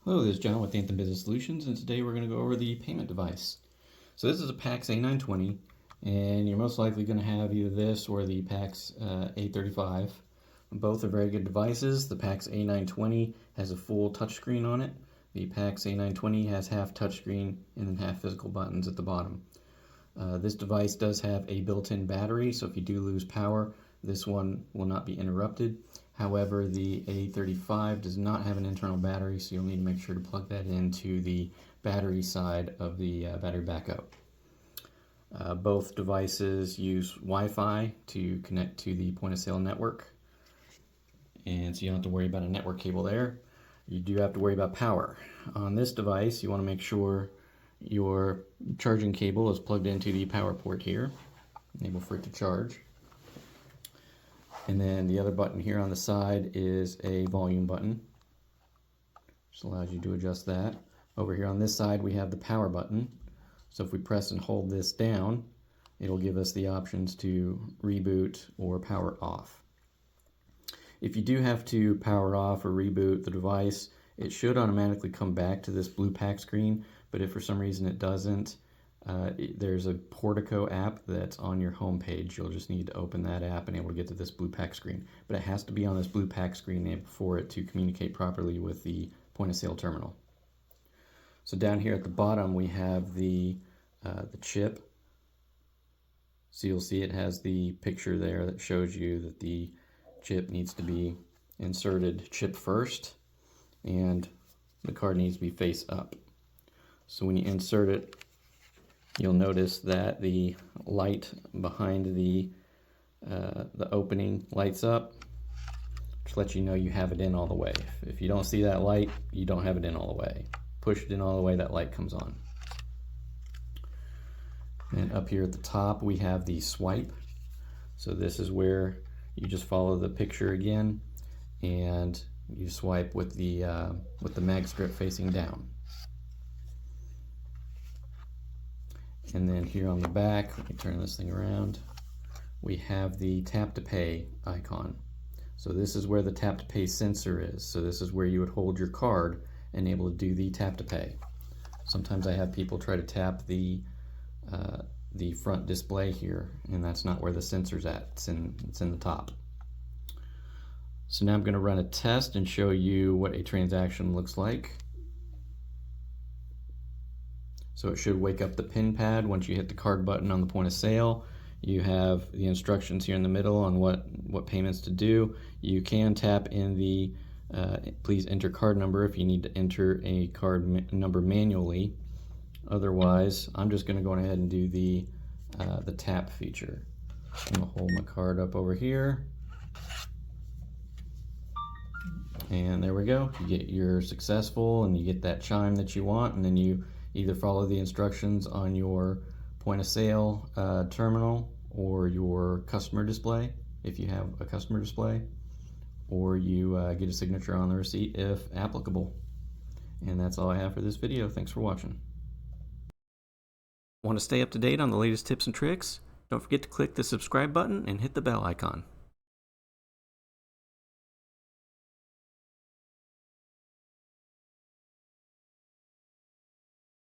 Hello, this is John with Anthem Business Solutions, and today we're going to go over the payment device. So this is a PAX A920, and you're most likely going to have either this or the PAX A35. Both are very good devices. The PAX A920 has a full touchscreen on it. The PAX A920 has half touchscreen and then half physical buttons at the bottom. This device does have a built-in battery, so if you do lose power, this one will not be interrupted. However, the A35 does not have an internal battery, so you'll need to make sure to plug that into the battery side of the battery backup. Both devices use Wi-Fi to connect to the point-of-sale network, and so you don't have to worry about a network cable there. You do have to worry about power. On this device, you want to make sure your charging cable is plugged into the power port here, enable for it to charge. And then the other button here on the side is a volume button, which allows you to adjust that. Over here on this side we have the power button. So if we press and hold this down, it'll give us the options to reboot or power off. If you do have to power off or reboot the device, it should automatically come back to this blue pack screen, but if for some reason it doesn't, there's a Portico app that's on your home page. You'll just need to open that app and able to get to this blue pack screen. But it has to be on this blue pack screen for it to communicate properly with the point of sale terminal. So down here at the bottom we have the chip. So you'll see it has the picture there that shows you that the chip needs to be inserted chip first and the card needs to be face up. So when you insert it, you'll notice that the light behind the opening lights up, which lets you know you have it in all the way. If you don't see that light, you don't have it in all the way. Push it in all the way, that light comes on. And up here at the top we have the swipe. So this is where you just follow the picture again and you swipe with the mag strip facing down. And then here on the back, let me turn this thing around, we have the tap to pay icon. So this is where the tap to pay sensor is. So this is where you would hold your card and able to do the tap to pay. Sometimes I have people try to tap the front display here, and that's not where the sensor's at. It's in the top. So now I'm going to run a test and show you what a transaction looks like. So it should wake up the Pinpad once you hit the card button on the point of sale. You have the instructions here in the middle on what payments to do. You can tap in the please enter card number if you need to enter a card number manually. Otherwise, I'm just going to go ahead and do the tap feature. I'm going to hold my card up over here. And there we go. You're successful and you get that chime that you want, and then you either follow the instructions on your point of sale terminal or your customer display if you have a customer display, or you get a signature on the receipt if applicable. And that's all I have for this video. Thanks for watching. Want to stay up to date on the latest tips and tricks? Don't forget to click the subscribe button and hit the bell icon.